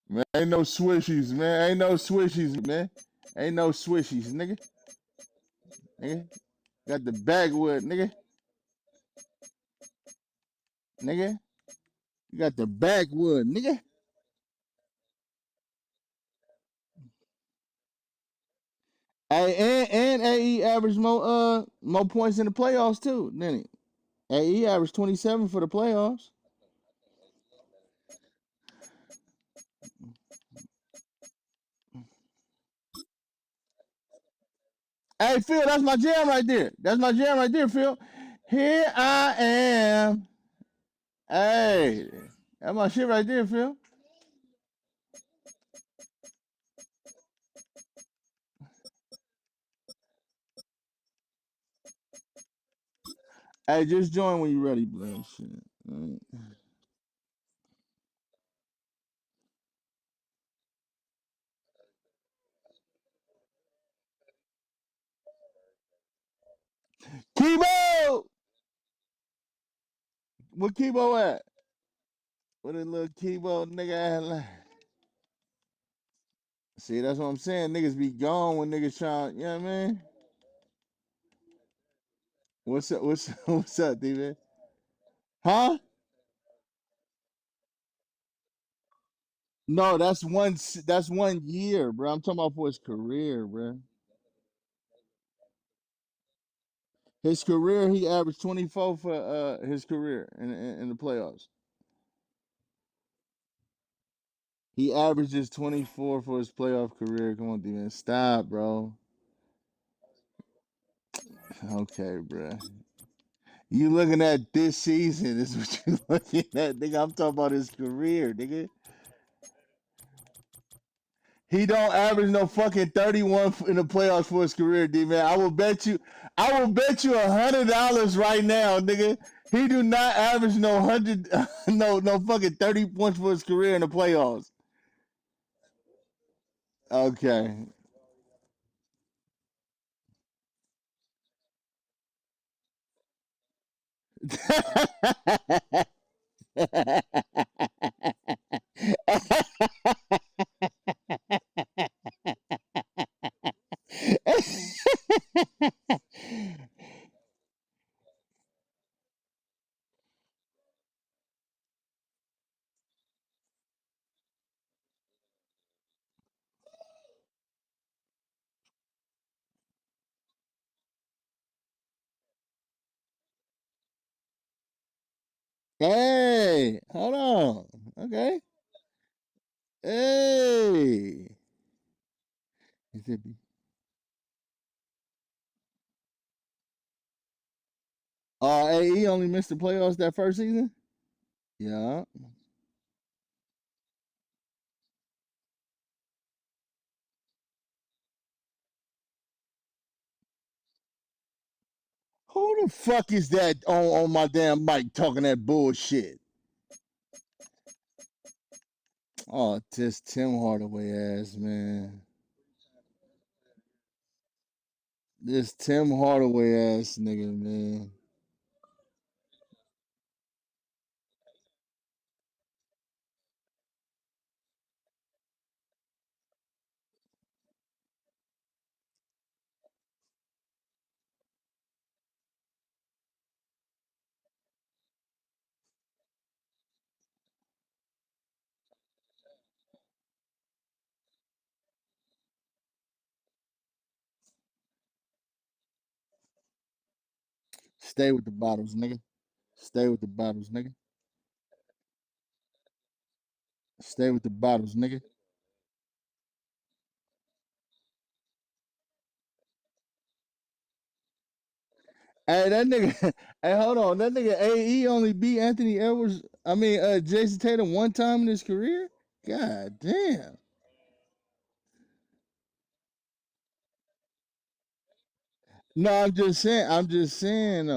Man, ain't no swishies, man. Ain't no swishies, man. Ain't no swishies, nigga. Nigga. Got the backwood, nigga. Nigga. You got the backwood, nigga. Hey, and AE averaged more points in the playoffs too, didn't he? AE averaged 27 for the playoffs. Hey Phil, that's my jam right there. That's my jam right there, Phil. Here I am. Hey, that's my shit right there, Phil. Hey, just join when you're ready, bro. Shit. All right. Kibo! Where Kibo at? Where the little Kibo nigga at? See, that's what I'm saying. Niggas be gone when niggas try. You know what I mean? What's up? What's up, D-Man? Huh? No, that's 1 year, bro. I'm talking about for his career, bro. His career, he averaged 24 for his career in the playoffs. He averages 24 for his playoff career. Come on, D-Man. Stop, bro. Okay, bro. You looking at this season is what you looking at, nigga. I'm talking about his career, nigga. He don't average no fucking 31 in the playoffs for his career, D man. I will bet you $100 right now, nigga. He do not average no 100, no fucking 30 points for his career in the playoffs. Okay. Hey, hold on. Okay. Hey. AE only missed the playoffs that first season? Yeah. Who the fuck is that on my damn mic talking that bullshit? Oh, just Tim Hardaway ass, man. This Tim Hardaway ass nigga, man. Stay with the bottles, nigga. Stay with the bottles, nigga. Stay with the bottles, nigga. Hey, that nigga. Hey, hold on. That nigga AE only beat Anthony Edwards. I mean, Jason Tatum one time in his career. God damn. No, I'm just saying. I'm just saying.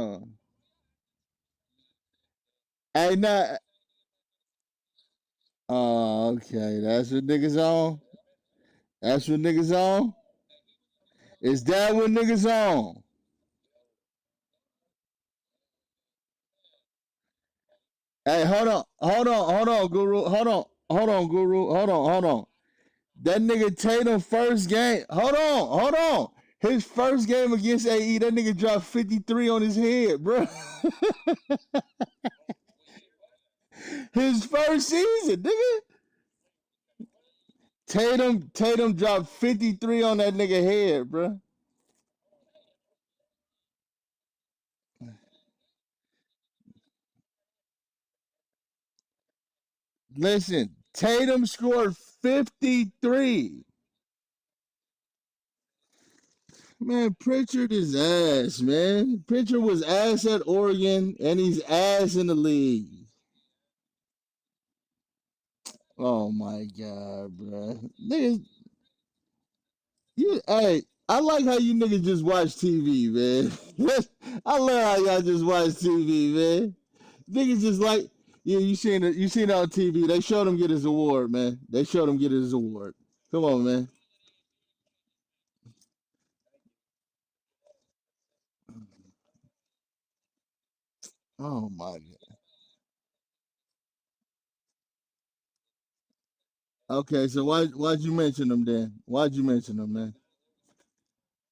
Hey, nah. Oh, okay. That's what niggas on. That's what niggas on. Is that what niggas on? Hey, hold on, Guru. Hold on, hold on, Guru. Hold on. That nigga Tatum first game. Hold on. His first game against AE, that nigga dropped 53 on his head, bro. His first season, nigga. Tatum dropped 53 on that nigga head, bro. Listen, Tatum scored 53. Man, Pritchard is ass, man. Pritchard was ass at Oregon, and he's ass in the league. Oh my god, bro. Niggas, hey, I like how you niggas just watch TV, man. I love how y'all just watch TV, man. Niggas just like, yeah, you seen it on TV. They showed him get his award, man. They showed him get his award. Come on, man. Oh my god. Okay, so why'd you mention them then? Why'd you mention them, man?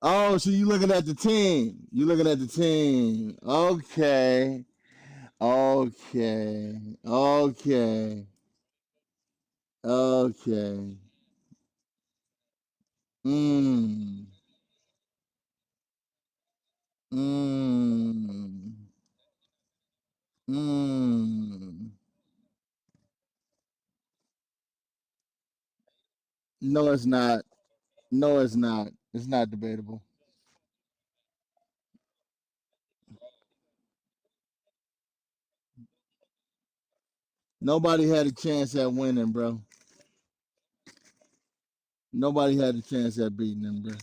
Oh, so you looking at the team. You looking at the team. Okay. Okay. Okay. Okay. Mmm. Mmm. Mmm. No, it's not. No, it's not. It's not debatable. Nobody had a chance at winning, bro. Nobody had a chance at beating them, bro.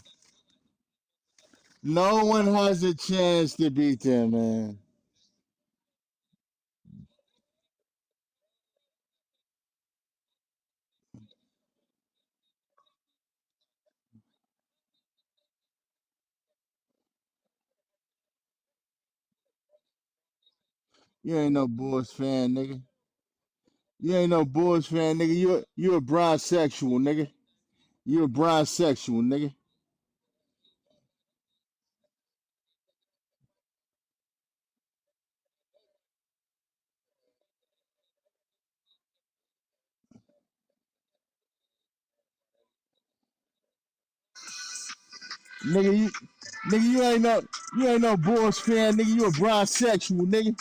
No one has a chance to beat them, man. You ain't no Bulls fan, nigga. You ain't no Bulls fan, nigga. You a bisexual, nigga. You a bisexual, nigga. Nigga, you ain't no Bulls fan, nigga. You a bisexual, nigga.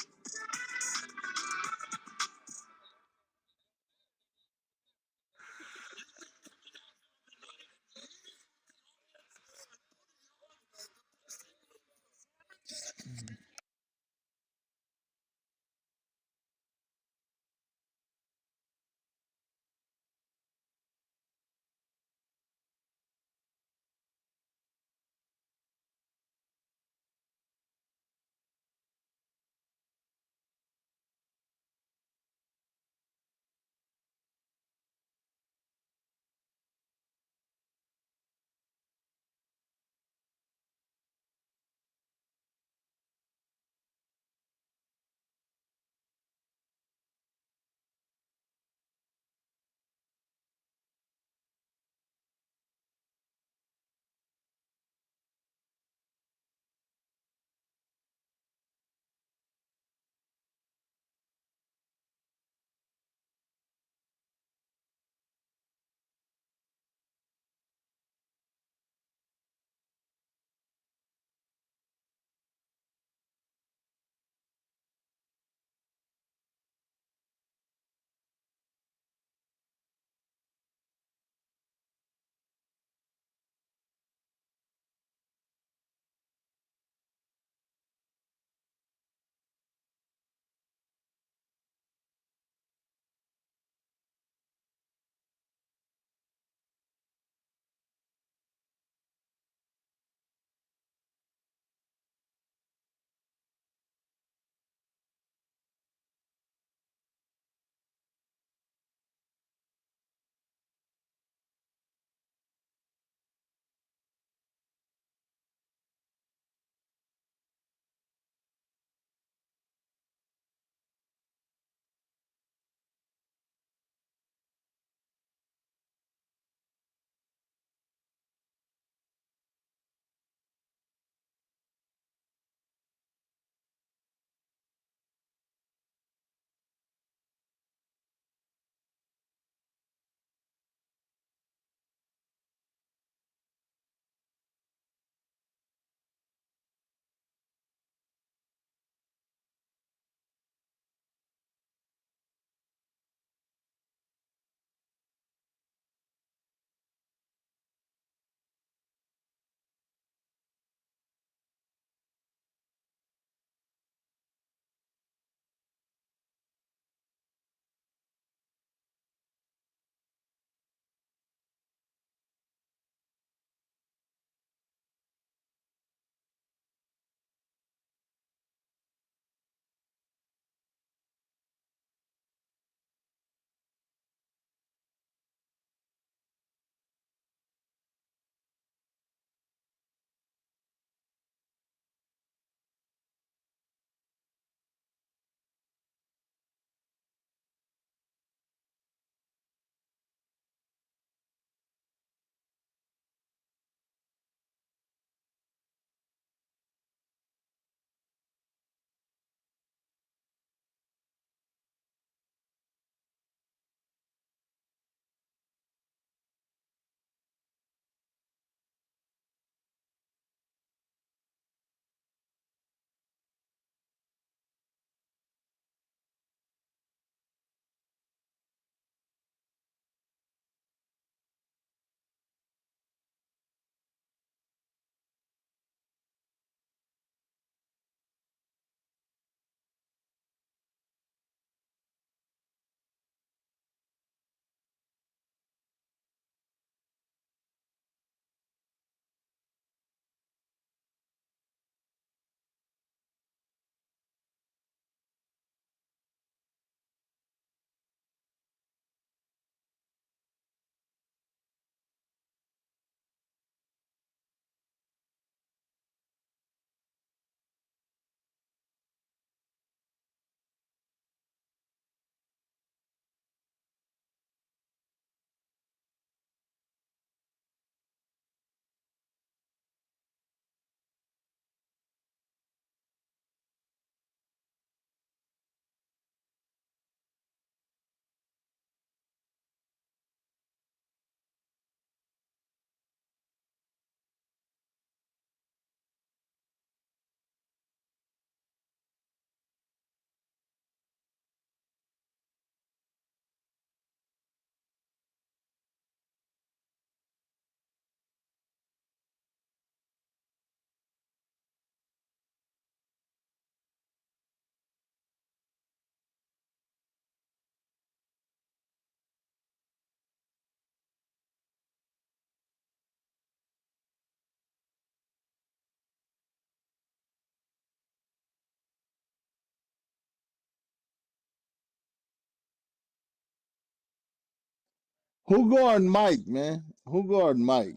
Who guarding Mike, man? Who guarding Mike?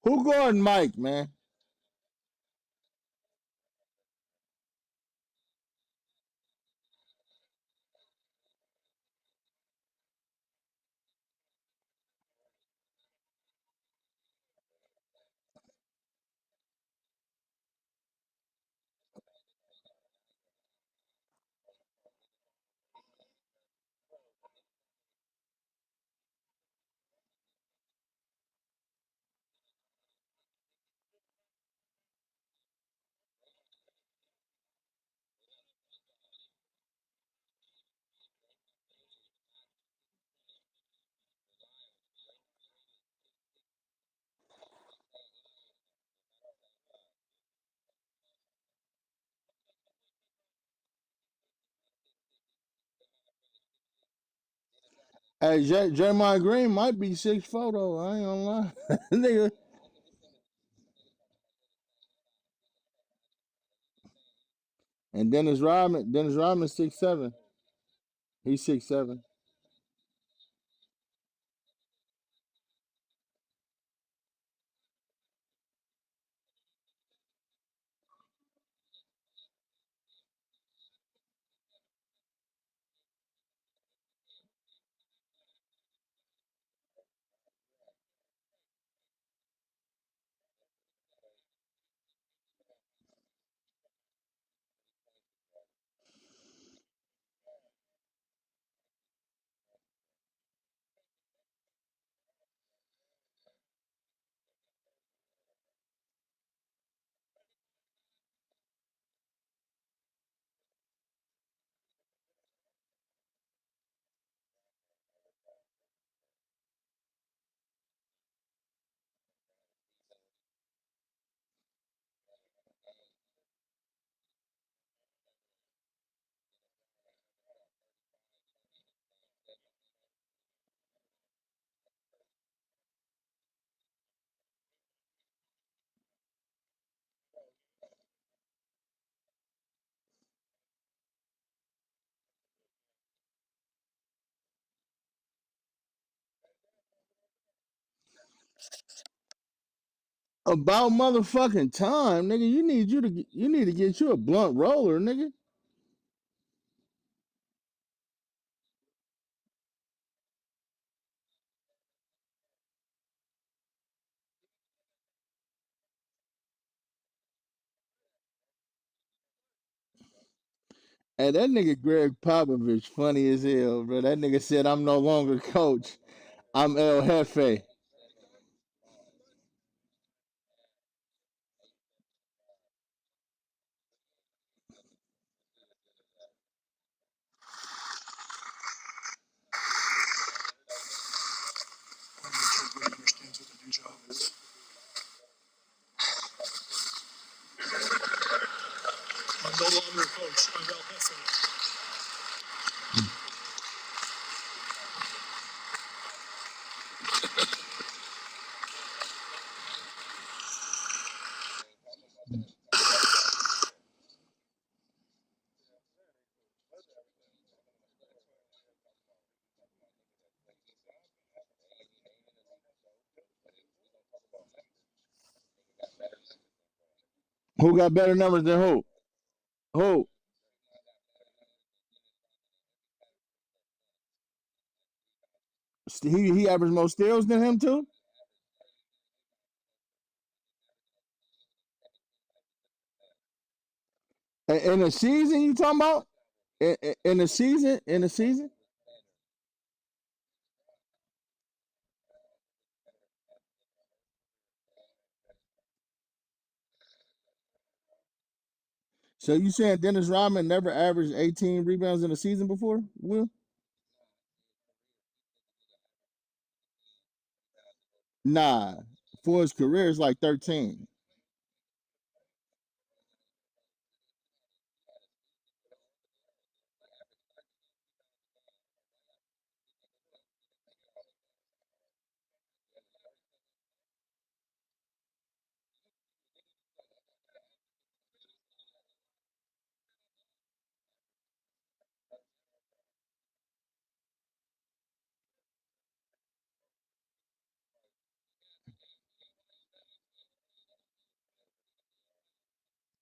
Who guarding Mike, man? Hey, Draymond Green might be 6'4" though. I ain't gonna lie, nigga. And Dennis Rodman 6'7". He's 6'7". About motherfucking time, nigga. You need to get you a blunt roller, nigga. And that nigga Greg Popovich funny as hell, bro. That nigga said I'm no longer coach. I'm El Jefe. Who got better numbers than who? Who? He averaged more steals than him too. In the season, you talking about? In the season? In the season? So you saying Dennis Rodman never averaged 18 rebounds in a season before? Will? Nah. For his career, it's like 13.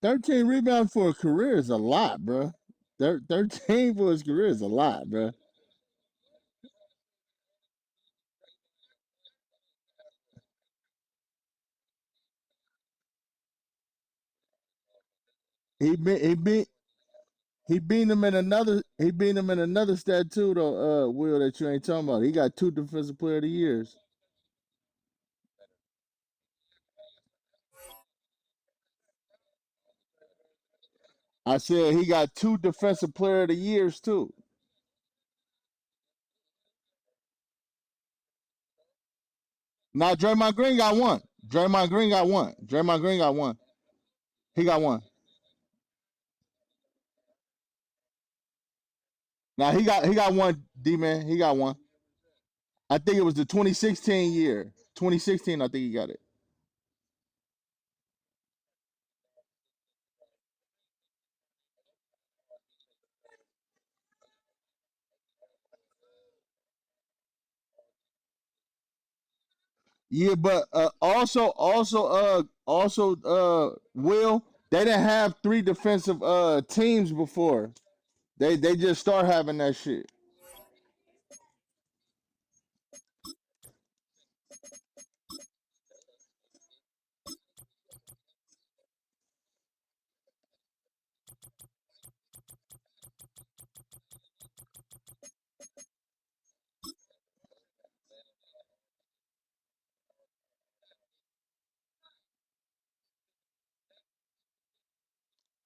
13 rebounds for a career is a lot, bro. 13 for his career is a lot, bro. He beat he beat he beat him in another stat too though, Will, that you ain't talking about. He got 2 defensive player of the years. I said he got 2 defensive player of the years too. Now Draymond Green got 1. Draymond Green got 1. Draymond Green got 1. He got 1. Now he got 1, D man. He got 1. I think it was the 2016 year. 2016, I think he got it. Yeah, but Will, they didn't have 3 defensive teams before. They just start having that shit.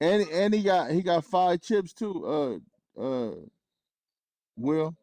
And he got 5 chips too, Will.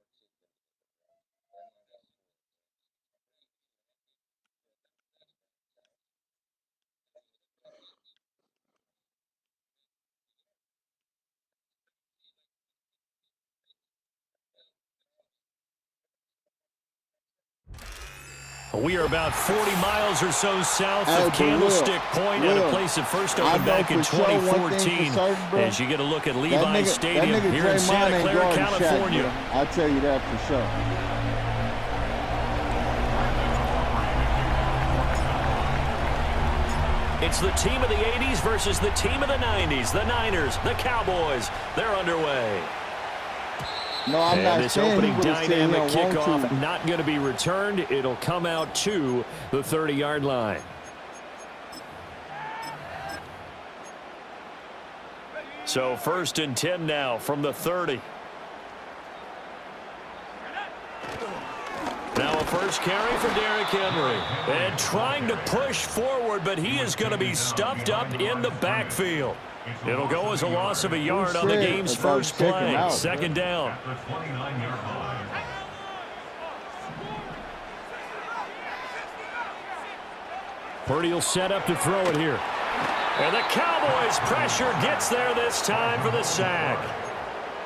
We are about 40 miles or so south of Candlestick Point at a place that first opened back in 2014. As you get a look at Levi Stadium here in Santa Clara, California. I'll tell you that for sure. It's the team of the 80s versus the team of the 90s. The Niners, the Cowboys, they're underway. No, I'm not this opening dynamic kickoff not going to be returned. It'll come out to the 30-yard line. So 1st and 10 now from the 30. Now a first carry for Derrick Henry. And trying to push forward, but he is going to be stuffed up in the backfield. It'll go as a loss of a yard on the game's first play. 2nd down. Purdy will set up to throw it here. And the Cowboys' pressure gets there this time for the sack.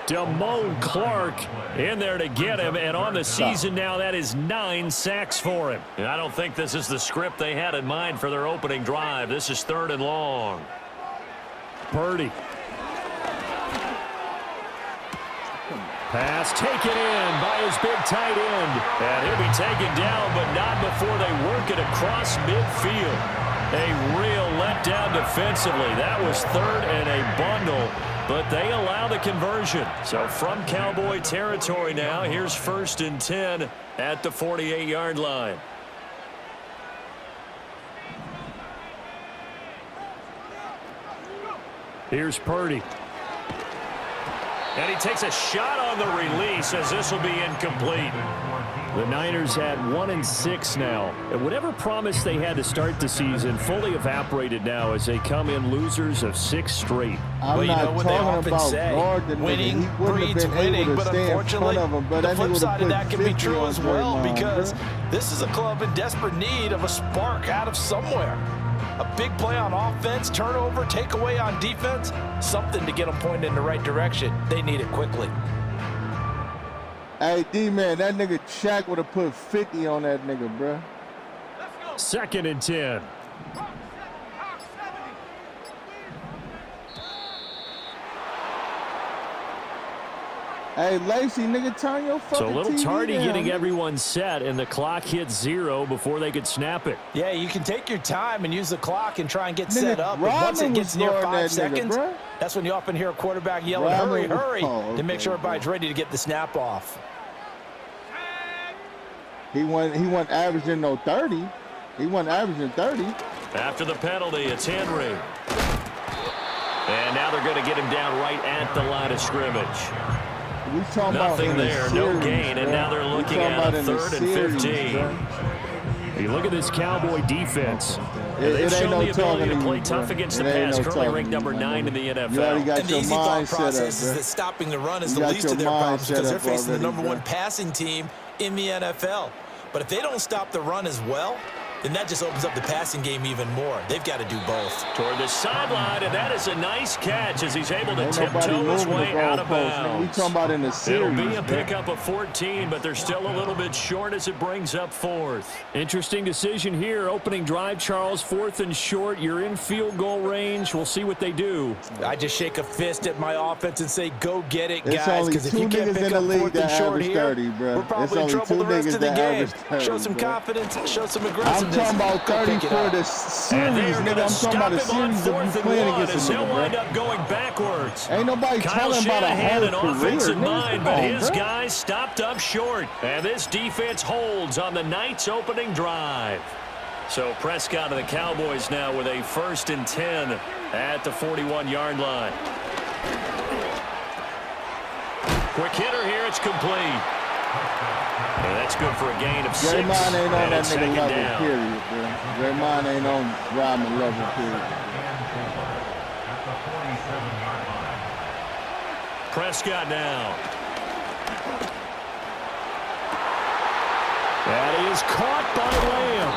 Damone Clark in there to get him, and on the season now, that is 9 sacks for him. And I don't think this is the script they had in mind for their opening drive. This is 3rd and long. Purdy. Pass taken in by his big tight end. And he'll be taken down, but not before they work it across midfield. A real letdown defensively. That was 3rd and a bundle, but they allow the conversion. So from Cowboy territory now, here's 1st and 10 at the 48-yard line. Here's Purdy. And he takes a shot on the release as this will be incomplete. The Niners at 1-6 now. And whatever promise they had to start the season fully evaporated now as they come in losers of 6 straight. I'm not what talking about say, winning breeds winning, but unfortunately, the flip side of that can be true as well because this is a club in desperate need of a spark out of somewhere. A big play on offense, turnover, takeaway on defense, something to get them pointed in the right direction. They need it quickly. Hey, D-man, that nigga Shaq would have put 50 on that nigga, bro. 2nd and 10. Hey, Lacey, nigga, turn your fucking So a little TV tardy down, getting nigga. everyone set, and the clock hits 0 before they could snap it. Yeah, you can take your time and use the clock and try and get Nigga, set up. But once it Rodman gets was near guarding 5 that nigga, seconds, bruh. that's when you often hear a quarterback yelling, Rodman hurry, was- hurry, oh, to make okay, sure everybody's bro. ready to get the snap off. He wasn't averaging no 30. He wasn't averaging 30. After the penalty, it's Henry. And now they're going to get him down right at the line of scrimmage. We talking Nothing about in there, a no series, gain, and bro. now they're We looking talking at about a in 3rd and series, 15. bro. You look at this Cowboy defense. It They've ain't shown no the ability to talking play to tough you, against bro. the It ain't pass, no currently talking ranked to you, number 9 in the You already NFL. got And the your easy thought mind set process up, is bro. that stopping the run is You the got least your of their mind problems set because they're up facing the already, #1 bro. passing team in the NFL. But if they don't stop the run as well, then that just opens up the passing game even more. They've got to do both. Toward the sideline, and that is a nice catch as he's able to Ain't nobody tiptoe his moving the way out of goalpost, nigga. We bounds. talking about in a series, It'll be a bro. pickup of 14, but they're still a little bit short as it brings up 4th. Interesting decision here. Opening drive, Charles, 4th and short. You're in field goal range. We'll see what they do. I just shake a fist at my offense and say, go get it, It's guys, only because if two you can't niggas pick in the up league 4th and that short average here, 30, bro. we're It's probably in only trouble two the rest niggas of the that game. average 30, Show some bro. confidence, show some I'm aggressiveness. talking about Go 30 pick it for up. the And series, they are nigga. going to I'm talking about stop a him on series of 4th you and playing 1 against as a he'll nigga, wind bro. up going backwards. Ain't nobody Kyle talking about a Shanahan, whole an career, offensive nigga. mind, Come but on, his bro. guys stopped up short. And this defense holds on the night's opening drive. So Prescott and the Cowboys now with a 1st and 10 at the 41-yard line. Quick hitter here, it's complete. And that's good for a gain of 6. Draymond ain't on And that it's nigga 2nd level, down. period, bro. Draymond ain't on Rodman level, period. Prescott now. That is caught by Lamb.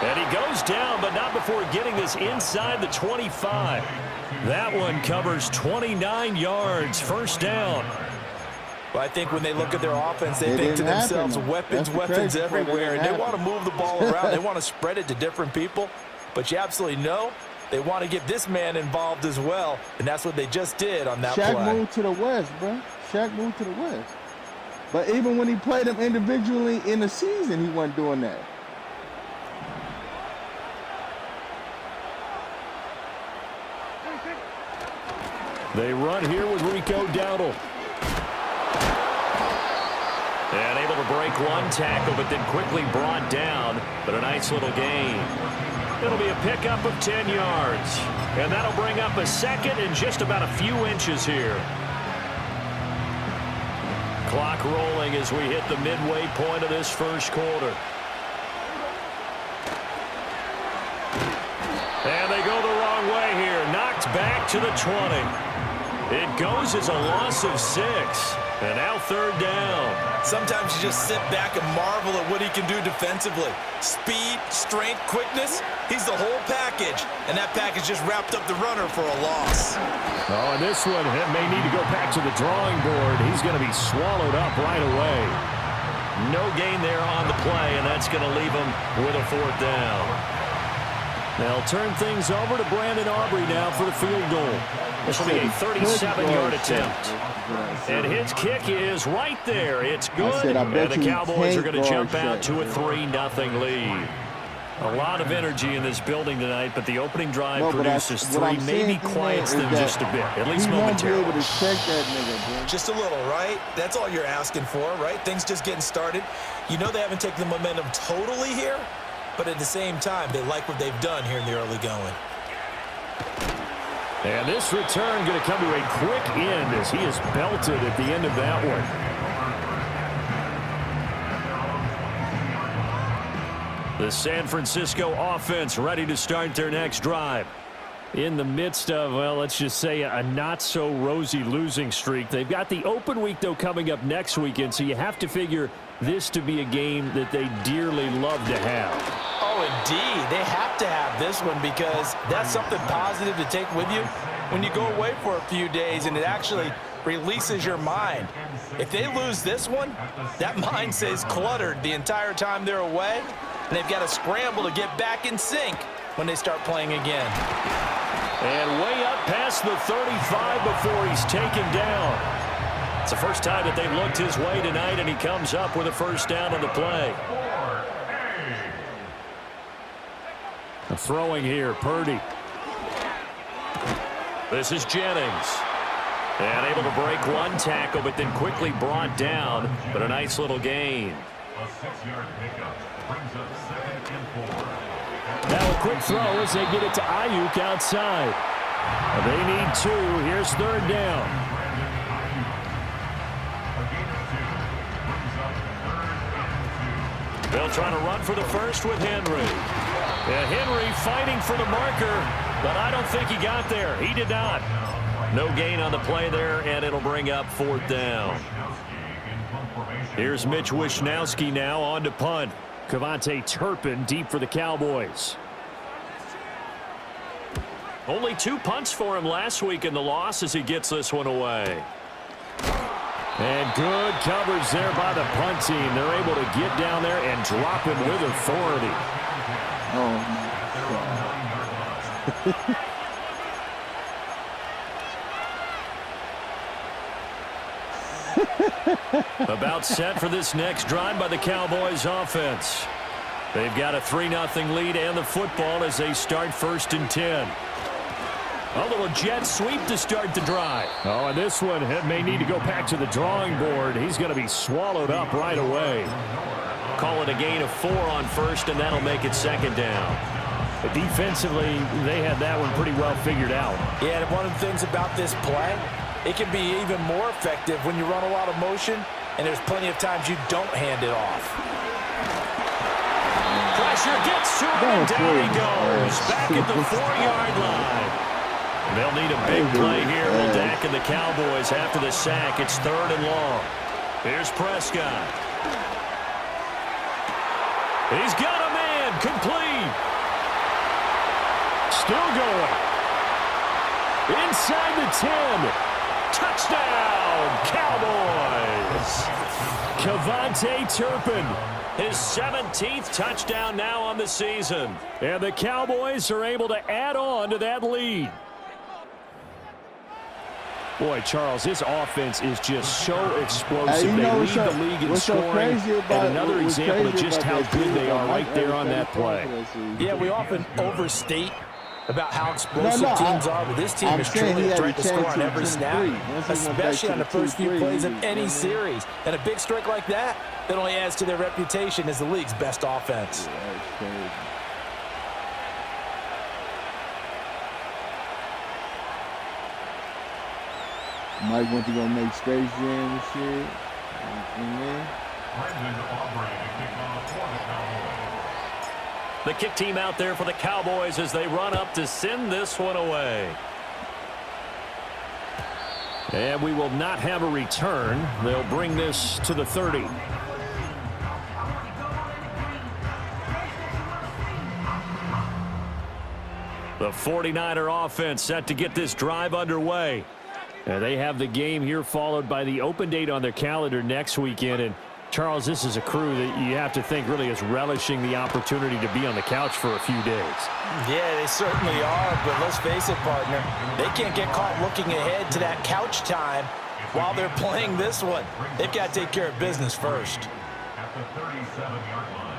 And he goes down, but not before getting this inside the 25. That one covers 29 yards. 1st down. Well, I think when they look at their offense, they It think to didn't happen, themselves, though. weapons, That's the weapons crazy part. It everywhere. didn't And they want to happen. move the ball around. They want to spread it to different people. But you absolutely know they want to get this man involved as well. And that's what they just did on that Shaq play. moved to the west, bro. Shaq moved to the west. But even when he played them individually in the season, he wasn't doing that. They run here with Rico Dowdle. And able to break one tackle, but then quickly brought down. But a nice little gain. It'll be a pickup of 10 yards. And that'll bring up a 2nd and just about a few inches here. Clock rolling as we hit the midway point of this 1st quarter. And they go the wrong way here. Knocked back to the 20. It goes as a loss of 6. And now 3rd down. Sometimes you just sit back and marvel at what he can do defensively. Speed, strength, quickness, he's the whole package. And that package just wrapped up the runner for a loss. Oh, and this one may need to go back to the drawing board. He's going to be swallowed up right away. No gain there on the play, and that's going to leave him with a 4th down. They'll turn things over to Brandon Aubrey now for the field goal. This will be a 37-yard attempt. And his kick is right there. It's good. I bet And the you Cowboys are going to can't jump guard out to a Shaq. 3-0 lead. A lot of energy in this building tonight, but the opening drive No, but produces what 3, I'm maybe saying, quiets is them that just a bit, at least he won't be momentarily. able to check that nigga, bro. Just a little, right? That's all you're asking for, right? Things just getting started. You know they haven't taken the momentum totally here, but at the same time, they like what they've done here in the early going. And this return going to come to a quick end as he is belted at the end of that one. The San Francisco offense ready to start their next drive. In the midst of, well, let's just say a not-so-rosy losing streak. They've got the open week, though, coming up next weekend, so you have to figure this to be a game that they dearly love to have. Oh, indeed. They have to have this one because that's something positive to take with you when you go away for a few days, and it actually releases your mind. If they lose this one, that mind stays cluttered the entire time they're away, and they've got to scramble to get back in sync when they start playing again. And way up past the 35 before he's taken down. It's the first time that they've looked his way tonight, and he comes up with a first down on the play. Throwing here, Purdy. This is Jennings. And able to break one tackle, but then quickly brought down. But a nice little gain. A 6-yard pickup brings up 2nd and 4. Now a quick throw as they get it to Ayuk outside. They need 2. Here's 3rd down. They'll try to run for the first with Henry. Yeah, Henry fighting for the marker, but I don't think he got there. He did not. No gain on the play there, and it'll bring up 4th down. Here's Mitch Wishnowsky now on to punt. Kevontae Turpin deep for the Cowboys. Only 2 punts for him last week in the loss as he gets this one away. And good coverage there by the punt team. They're able to get down there and drop him with authority. Oh, my God. About set for this next drive by the Cowboys offense. They've got a 3-0 lead and the football as they start 1st and 10. A little jet sweep to start the drive. Oh, and this one may need to go back to the drawing board. He's going to be swallowed up right away. Call it a gain of 4 on 1st, and that'll make it 2nd down. But defensively, they had that one pretty well figured out. Yeah, and one of the things about this play, it can be even more effective when you run a lot of motion, and there's plenty of times you don't hand it off. Pressure gets to him, and down he goes. Back at the 4-yard line. They'll need a big play here. Dak and the Cowboys after the sack. It's 3rd and long. Here's Prescott. He's got a man. Complete. Still going. Inside the 10. Touchdown, Cowboys. Kevontae Turpin. His 17th touchdown now on the season. And the Cowboys are able to add on to that lead. Boy, Charles, this offense is just so explosive. Hey, they lead the league in scoring, and another example of just how good they are right there on that play. Yeah, we often overstate about how explosive teams are, but this team is truly a threat to score on every snap, especially on the first few plays of any series. And a big strike like that only adds to their reputation as the league's best offense. Mike went to go make Space Jam and shit. The kick team out there for the Cowboys as they run up to send this one away. And we will not have a return. They'll bring this to the 30. The 49er offense set to get this drive underway. They have the game here followed by the open date on their calendar next weekend. And Charles, this is a crew that you have to think really is relishing the opportunity to be on the couch for a few days. Yeah, they certainly are, but let's face it, partner, they can't get caught looking ahead to that couch time while they're playing this one. They've got to take care of business first. At the 37-yard line.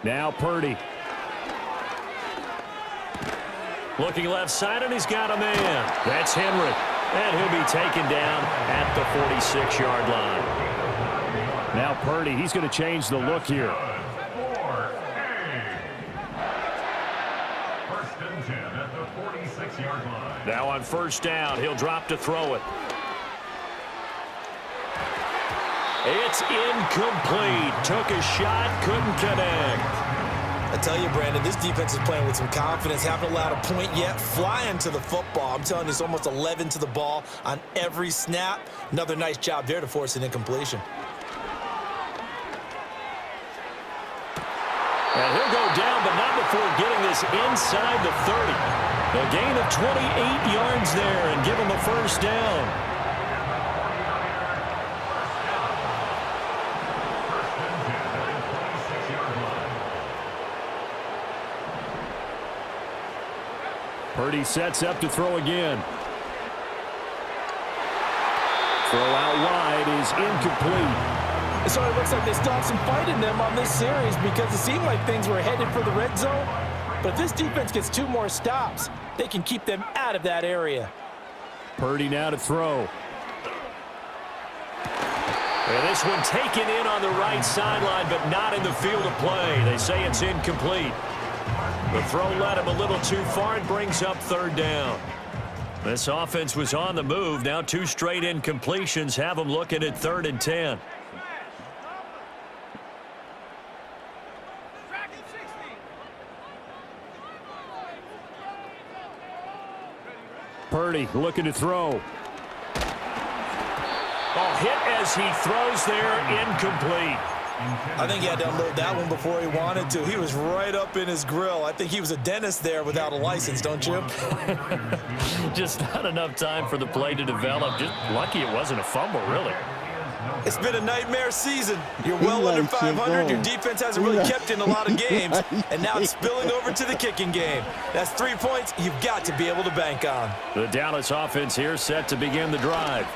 Now Purdy. Looking left side, and he's got a man. That's Henry. And he'll be taken down at the 46-yard line. Now Purdy, he's going to change the look here. First and 10 at the 46-yard line. Now on first down, he'll drop to throw it. It's incomplete. Took a shot, couldn't connect. I tell you, Brandon, this defense is playing with some confidence. Haven't allowed a point yet. Flying to the football. I'm telling you, it's almost 11 to the ball on every snap. Another nice job there to force an incompletion. And he'll go down, but not before getting this inside the 30. A gain of 28 yards there and give him a first down. Purdy sets up to throw again. Throw out wide is incomplete. So it looks like they still have some fight in them on this series because it seemed like things were headed for the red zone. But if this defense gets 2 more stops, they can keep them out of that area. Purdy now to throw. And this one taken in on the right sideline, but not in the field of play. They say it's incomplete. The throw led him a little too far and brings up 3rd down. This offense was on the move. Now 2 straight incompletions have them looking at 3rd and 10. Purdy looking to throw. Oh, hit as he throws there, incomplete. I think he had to unload that one before he wanted to. He was right up in his grill. I think he was a dentist there without a license, don't you? Just not enough time for the play to develop. Just lucky it wasn't a fumble, really. It's been a nightmare season. You're well under 500. Your defense hasn't really kept in a lot of games. And now it's spilling over to the kicking game. That's 3 points you've got to be able to bank on. The Dallas offense here set to begin the drive.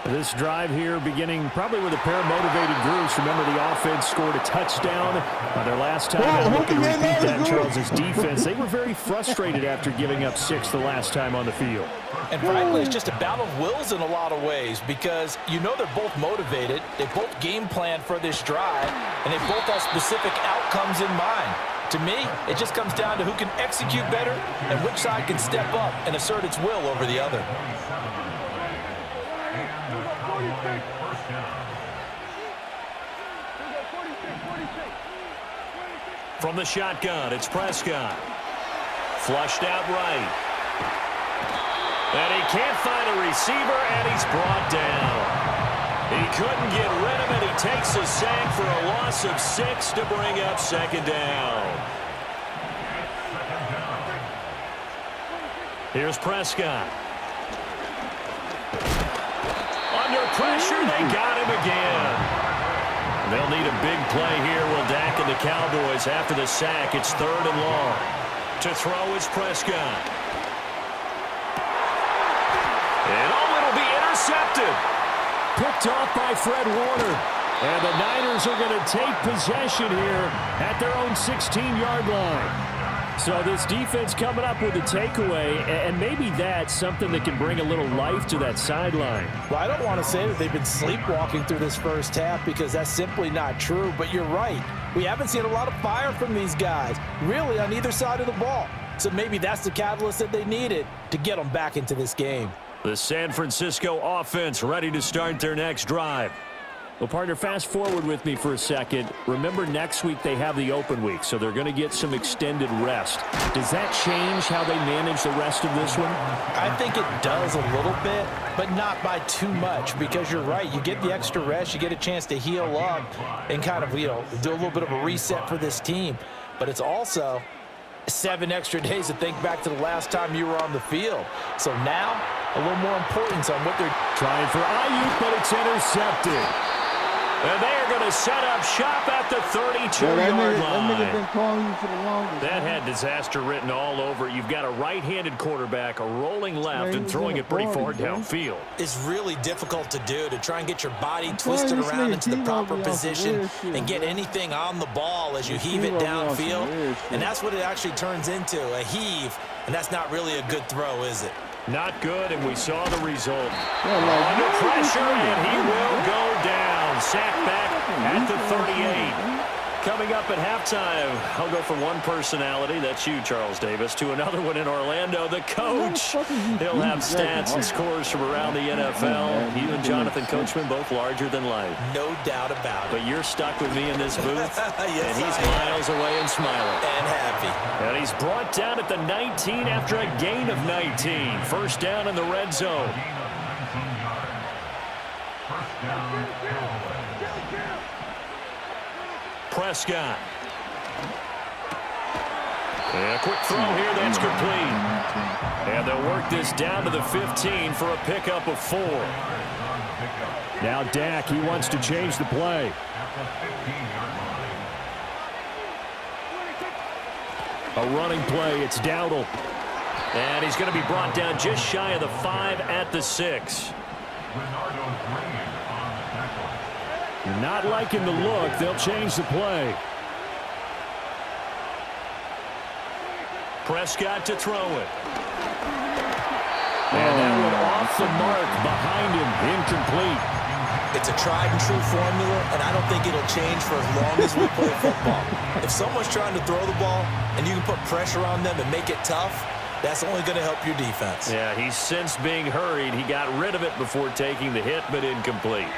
This drive here beginning probably with a pair of motivated groups. Remember, the offense scored a touchdown on their last time. I'm looking to repeat that, Charles' defense. They were very frustrated after giving up 6 the last time on the field. And frankly, it's just a battle of wills in a lot of ways because you know they're both motivated. They both game plan for this drive, and they both have specific outcomes in mind. To me, it just comes down to who can execute better and which side can step up and assert its will over the other. From the shotgun, it's Prescott. Flushed out right. And he can't find a receiver, and he's brought down. He couldn't get rid of it. He takes a sack for a loss of 6 to bring up 2nd down. Here's Prescott. Under pressure, they got him again. They'll need a big play here. Will Dak and the Cowboys after the sack. It's 3rd and long. To throw is Prescott. And it'll be intercepted. Picked off by Fred Warner. And the Niners are going to take possession here at their own 16-yard line. So this defense coming up with a takeaway, and maybe that's something that can bring a little life to that sideline. Well, I don't want to say that they've been sleepwalking through this first half because that's simply not true, but you're right. We haven't seen a lot of fire from these guys, really on either side of the ball. So maybe that's the catalyst that they needed to get them back into this game. The San Francisco offense ready to start their next drive. Well, partner, fast forward with me for a second. Remember, next week they have the open week, so they're going to get some extended rest. Does that change how they manage the rest of this one? I think it does a little bit, but not by too much, because you're right. You get the extra rest, you get a chance to heal up and kind of, do a little bit of a reset for this team. But it's also 7 extra days to think back to the last time you were on the field. So now, a little more importance on what they're trying for Ayuk, but it's intercepted. And they are going to set up shop at the 32-yard line. That nigga been calling you for the longest. That had disaster written all over it. You've got a right-handed quarterback, a rolling left, and throwing it pretty far downfield. It's really difficult to do, to try and get your body twisted around into the proper position and get anything on the ball as you heave it downfield. And that's what it actually turns into, a heave. And that's not really a good throw, is it? Not good, and we saw the result. Under pressure, and he will go down. Sacked back at the 38. Coming up at halftime, I'll go from one personality, that's you, Charles Davis, to another one in Orlando, the coach. He'll have stats and scores from around the NFL. You and Jonathan Coachman, both larger than life. No doubt about it. But you're stuck with me in this booth, yes, and he's miles away and smiling. And happy. And he's brought down at the 19 after a gain of 19. First down in the red zone. Prescott. And a quick throw here, that's complete. And they'll work this down to the 15 for a pickup of 4. Now Dak, he wants to change the play. A running play, it's Dowdle. And he's going to be brought down just shy of the 5 at the 6. Not liking the look. They'll change the play. Prescott to throw it. And that one off the mark behind him. Incomplete. It's a tried and true formula, and I don't think it'll change for as long as we play football. If someone's trying to throw the ball and you can put pressure on them and make it tough, that's only going to help your defense. Yeah, he's since being hurried. He got rid of it before taking the hit, but incomplete.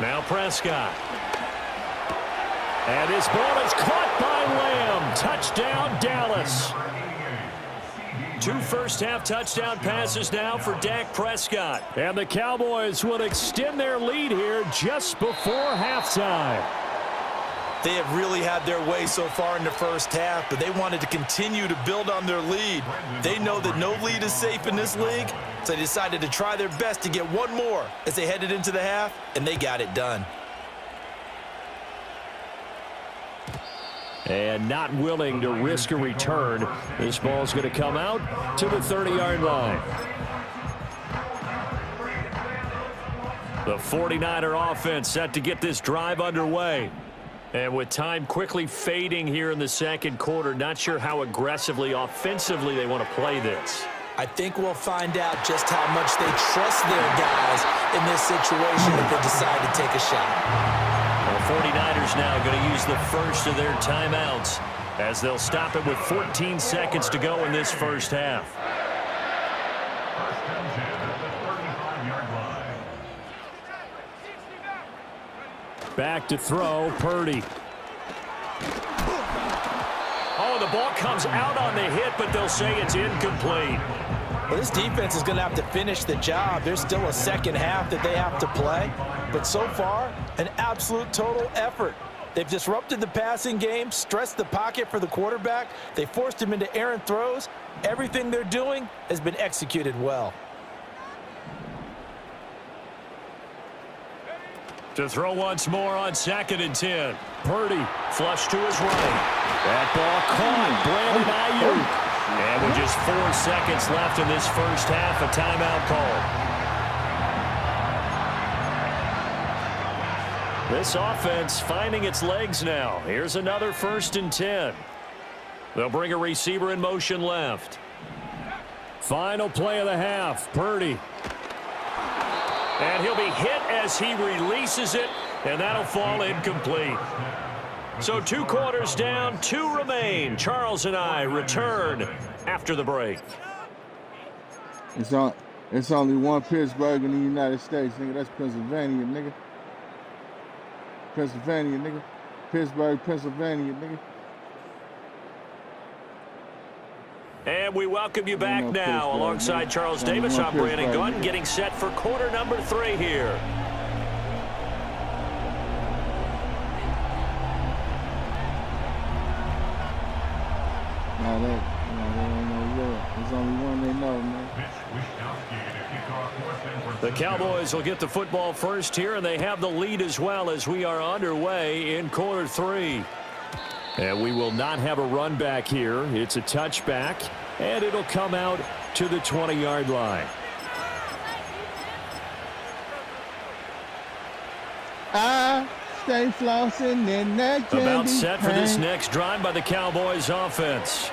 Now Prescott. And his ball is caught by Lamb. Touchdown, Dallas. 2 first-half touchdown passes now for Dak Prescott. And the Cowboys will extend their lead here just before halftime. They have really had their way so far in the first half, but they wanted to continue to build on their lead. They know that no lead is safe in this league, so they decided to try their best to get one more as they headed into the half, and they got it done. And not willing to risk a return. This ball's going to come out to the 30-yard line. The 49er offense set to get this drive underway. And with time quickly fading here in the second quarter, not sure how aggressively, offensively they want to play this. I think we'll find out just how much they trust their guys in this situation if they decide to take a shot. The 49ers now going to use the first of their timeouts as they'll stop it with 14 seconds to go in this first half. Back to throw, Purdy. Oh, the ball comes out on the hit, but they'll say it's incomplete. Well, this defense is going to have to finish the job. There's still a second half that they have to play. But so far, an absolute total effort. They've disrupted the passing game, stressed the pocket for the quarterback. They forced him into errant throws. Everything they're doing has been executed well. To throw once more on 2nd and 10. Purdy flush to his right. That ball caught. Brandon Ayuk. And with just 4 seconds left in this first half, a timeout call. This offense finding its legs now. Here's another 1st and 10. They'll bring a receiver in motion left. Final play of the half. Purdy. And he'll be hit as he releases it, and that'll fall incomplete. So 2 quarters down, 2 remain. Charles and I return after the break. It's only one Pittsburgh in the United States, nigga. That's Pennsylvania, nigga. Pennsylvania, nigga. Pittsburgh, Pennsylvania, nigga. And we welcome you back now. Alongside Charles Davis, I'm Brandon Gunn, getting set for quarter number 3 here. There's only one they know, man. The Cowboys will get the football first here, and they have the lead as well as we are underway in quarter 3. And we will not have a run back here. It's a touchback, and it'll come out to the 20-yard line. I stay flossing in that candy. About set for this next drive by the Cowboys offense.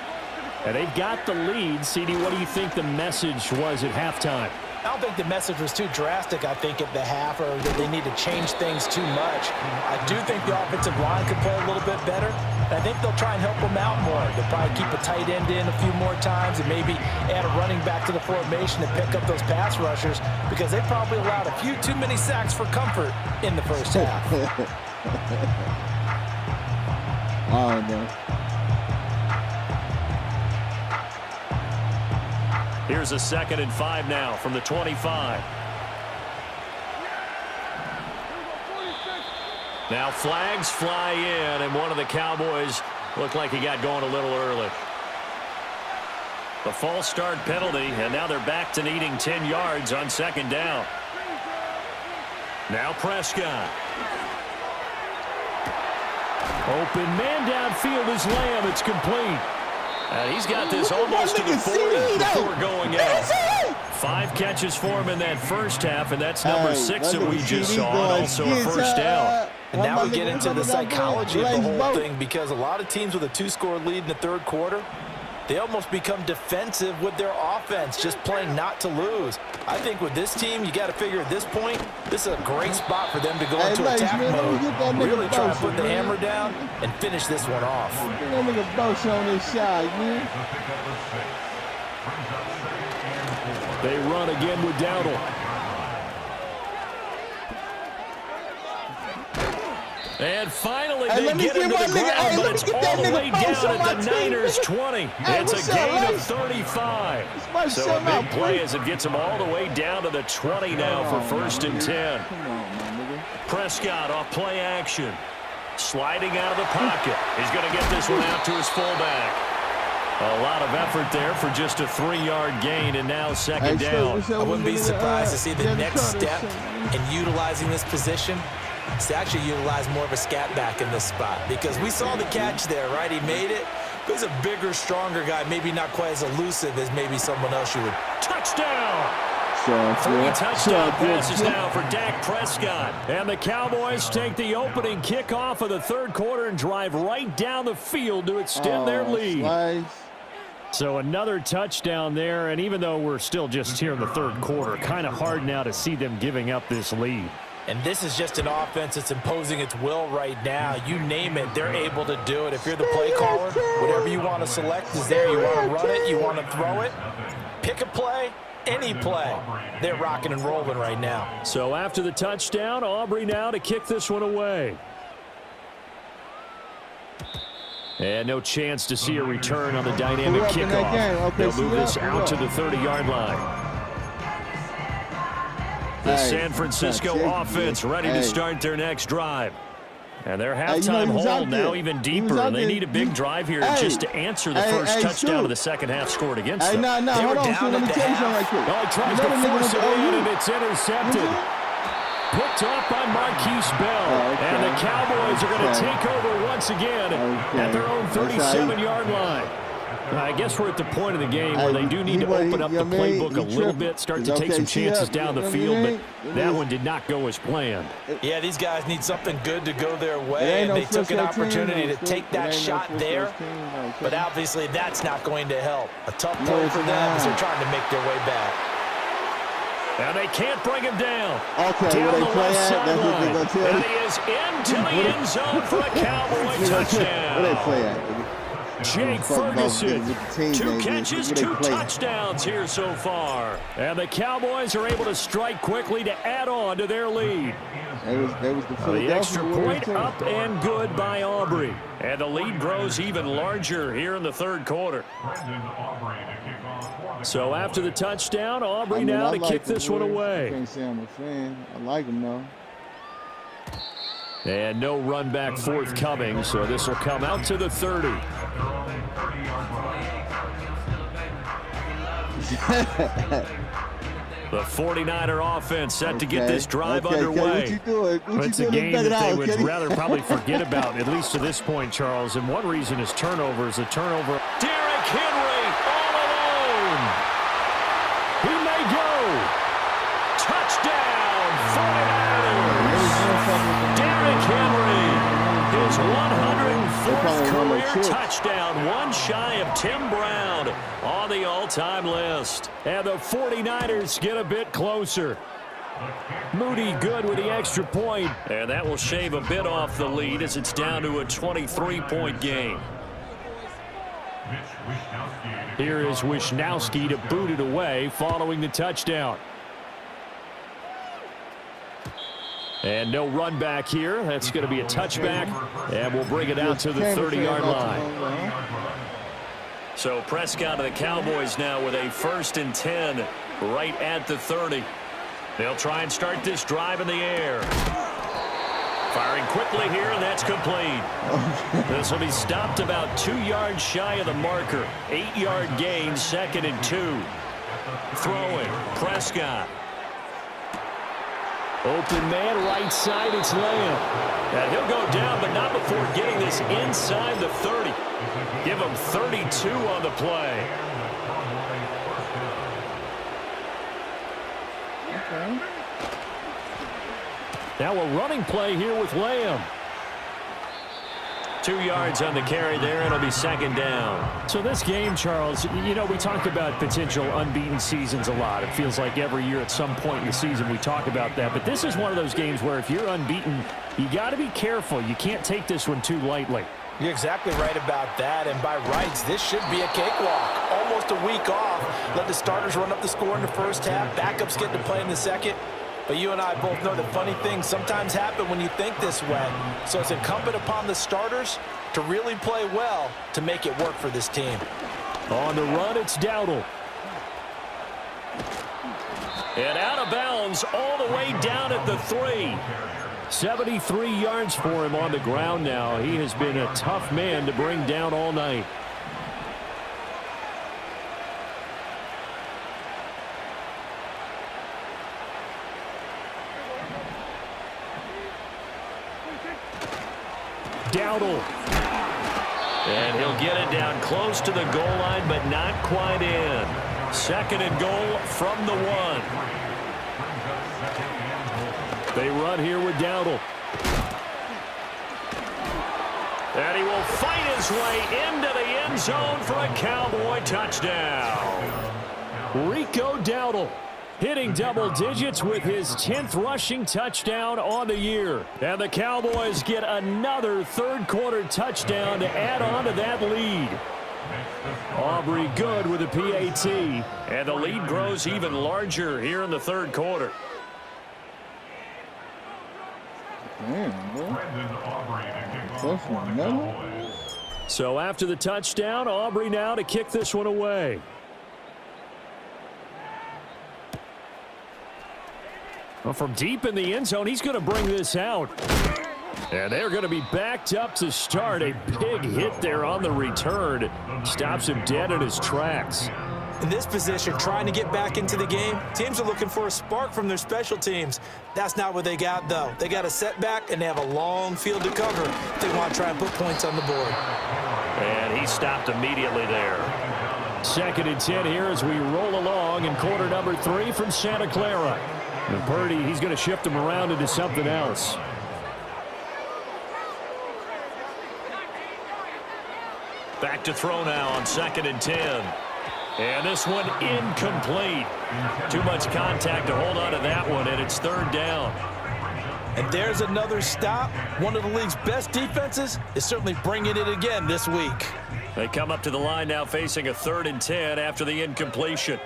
And they've got the lead. CD, what do you think the message was at halftime? I don't think the message was too drastic, I think, at the half, or that they need to change things too much. I do think the offensive line could play a little bit better. And I think they'll try and help them out more. They'll probably keep a tight end in a few more times and maybe add a running back to the formation to pick up those pass rushers, because they probably allowed a few too many sacks for comfort in the first half. Oh, no. Here's a 2nd and 5 now from the 25. Now flags fly in, and one of the Cowboys looked like he got going a little early. The false start penalty, and now they're back to needing 10 yards on 2nd down. Now Prescott. Open man downfield is Lamb. It's complete. And he's got this almost to the 40 before going out. 5 catches for him in that first half, and that's number 6 that we just saw, and also a first down. And now we get into the psychology of the whole thing, because a lot of teams with a 2-score lead in the third quarter, they almost become defensive with their offense, just playing not to lose. I think with this team, you got to figure at this point, this is a great spot for them to go into attack mode, really try to put the hammer down and finish this one off. That nigga Bosa on this side, man. They run again with Dowdle. And finally, they get into the ground, but it's all the way down at the Niners' 20. It's a gain of 35. So a big play as it gets them all the way down to the 20 now for 1st and 10. Prescott off play action. Sliding out of the pocket. He's going to get this one out to his fullback. A lot of effort there for just a 3-yard gain, and now 2nd down. I wouldn't be surprised to see the next step in utilizing this position is to actually utilize more of a scat back in this spot, because we saw the catch there, right? He made it. He's a bigger, stronger guy, maybe not quite as elusive as maybe someone else you would. Touchdown! 3 touchdown passes now for Dak Prescott. And the Cowboys take the opening kickoff of the third quarter and drive right down the field to extend their lead. So another touchdown there, and even though we're still just here in the third quarter, kind of hard now to see them giving up this lead. And this is just an offense that's imposing its will right now. You name it, they're able to do it. If you're the play caller, whatever you want to select is there. You want to run it, you want to throw it, pick a play, any play. They're rocking and rolling right now. So after the touchdown, Aubrey now to kick this one away. And no chance to see a return on the dynamic kickoff. They'll move this out to the 30-yard line. The San Francisco offense ready to start their next drive. And their halftime hole now even deeper. And they need a big drive here just to answer the first touchdown of the second half scored against them. They were down at the half. Oh, he tries to force it in, and it's intercepted. Picked off by Marquise Bell. And the Cowboys are going to take over once again at their own 37-yard line. I guess we're at the point of the game where they do need to open up the playbook a little bit, start to take some chances down the field, but that one did not go as planned. Yeah, these guys need something good to go their way, and they took an opportunity to take that shot there, but obviously that's not going to help. A tough play for them as they're trying to make their way back. And they can't bring him down. Okay, down where the they play left at, that's what they're going to tell you. And he is into the end zone for a Cowboy touchdown. Where they play at? Jake Ferguson, 2 catches, 2 touchdowns here so far. And the Cowboys are able to strike quickly to add on to their lead. The extra point up and good by Aubrey. And the lead grows even larger here in the third quarter. So after the touchdown, Aubrey now to kick this one away. I can't say I'm a fan. I like him, though. And no run back forthcoming, so this will come out to the 30. The 49er offense set to get this drive underway. It's a game that they would rather probably forget about, at least to this point, Charles. And one reason is turnovers. A turnover. Derrick Henry all alone. He may go. Touchdown, 49ers. Derrick Henry, his 104th career touchdown, one shy of Tim Brown on the all-time list. And the 49ers get a bit closer. Moody good with the extra point, and that will shave a bit off the lead as it's down to a 23-point game. Here is Wishnowsky to boot it away following the touchdown. And no run back here. That's going to be a touchback, and we'll bring it out to the 30-yard line. So Prescott and the Cowboys now with a 1st and 10 right at the 30. They'll try and start this drive in the air. Firing quickly here, and that's complete. This will be stopped about 2 yards shy of the marker. 8-yard gain, 2nd and 2. Throwing, Prescott. Open man, right side, it's Lamb. And he'll go down, but not before getting this inside the 30. Give him 32 on the play. Okay. Now a running play here with Lamb. 2 yards on the carry there. It'll be second down. So this game, Charles, you know, we talk about potential unbeaten seasons a lot. It feels like every year at some point in the season we talk about that. But this is one of those games where if you're unbeaten, you got to be careful. You can't take this one too lightly. You're exactly right about that, and by rights, this should be a cakewalk. Almost a week off. Let the starters run up the score in the first half. Backups get to play in the second. But you and I both know that funny things sometimes happen when you think this way. So it's incumbent upon the starters to really play well to make it work for this team. On the run, it's Dowdle. And out of bounds all the way down at the 3. 73 yards for him on the ground now. He has been a tough man to bring down all night. Dowdle. And he'll get it down close to the goal line, but not quite in. Second and goal from the 1. They run here with Dowdle. And he will fight his way into the end zone for a Cowboy touchdown. Rico Dowdle hitting double digits with his 10th rushing touchdown on the year. And the Cowboys get another third-quarter touchdown to add on to that lead. Aubrey good with a PAT. And the lead grows even larger here in the third quarter. Damn, bro. That's one, no? So after the touchdown, Aubrey now to kick this one away. Well, from deep in the end zone, he's going to bring this out. And they're going to be backed up to start. A big hit there on the return. Stops him dead in his tracks. In this position, trying to get back into the game, teams are looking for a spark from their special teams. That's not what they got, though. They got a setback, and they have a long field to cover if they want to try and put points on the board. And he stopped immediately there. Second and 10 here as we roll along in quarter number 3 from Santa Clara. And Purdy, he's going to shift him around into something else. Back to throw now on second and 10. And this one incomplete. Too much contact to hold on to that one, and it's third down. And there's another stop. One of the league's best defenses is certainly bringing it again this week. They come up to the line now facing a third and 10 after the incompletion.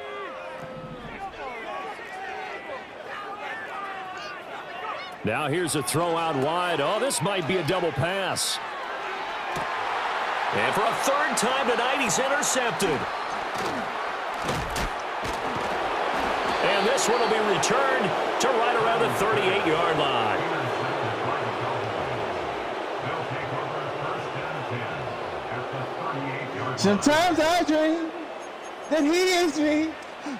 Now here's a throw out wide. Oh, this might be a double pass. And for a third time tonight, he's intercepted. And this one will be returned to right around the 38-yard line. Sometimes I dream that he is me.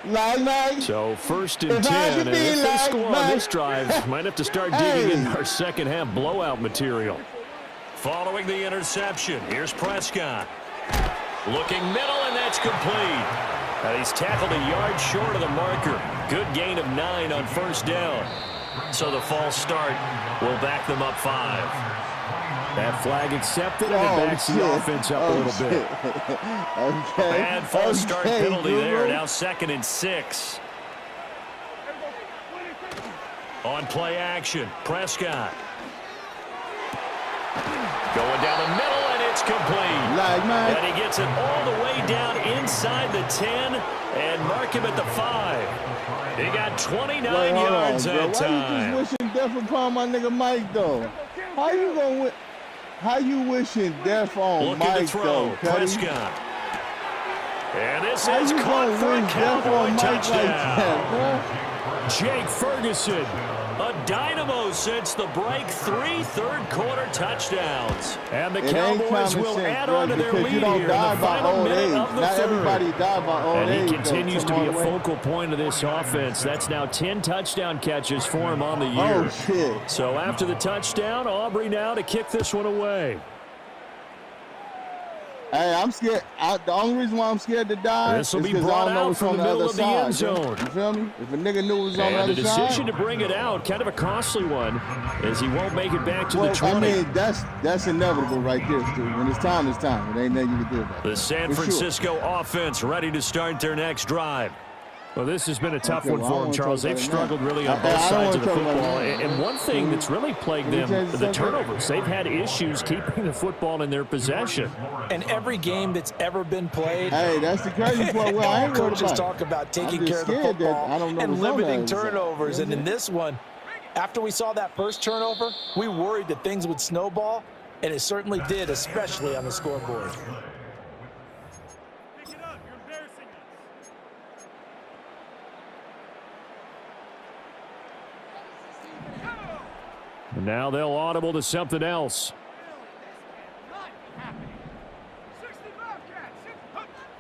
Like. So first and 10, and if they score on this drive, might have to start digging in our second half blowout material. Following the interception, here's Prescott. Looking middle, and that's complete. And he's tackled a yard short of the marker. Good gain of 9 on first down. So the false start will back them up 5. That flag accepted, and it backs the offense up a little bit. Okay. Bad false start penalty there. Now second and 6. On play action, Prescott. Going down the middle, and it's complete. And he gets it all the way down inside the 10 and mark him at the 5. He got 29 yards that time. Why you just wishing death upon my nigga Mike, though? How you wishing death on Mike, though, Prescott. And this is caught for a Cowboy touchdown. Jake Ferguson, a dynamo since the break. 3 third-quarter touchdowns. And the Cowboys will add on to their lead here in the final minute of the third. Everybody died by old age. And he continues to be a focal point of this offense. That's now 10 touchdown catches for him on the year. Oh, shit. So after the touchdown, Aubrey now to kick this one away. Hey, I'm scared. The only reason why I'm scared to die is because I don't know what's on the other side. End zone. You feel me? If a nigga knew it was on the other side. And the decision to bring it out, kind of a costly one, as he won't make it back to the 20. I mean, that's inevitable right there, Stu. When it's time, it's time. It ain't nothing you can do about it. The San Francisco offense ready to start their next drive. Well, this has been a tough one for them, Charles. They've struggled really on both sides of the football. And one thing that's really plagued them, the turnovers. They've had issues keeping the football in their possession. And every game that's ever been played, hey, that's the crazy part. Well, I ain't coaches talk about taking care of the football and limiting turnovers. And in this one, after we saw that first turnover, we worried that things would snowball, and it certainly did, especially on the scoreboard. And now they'll audible to something else.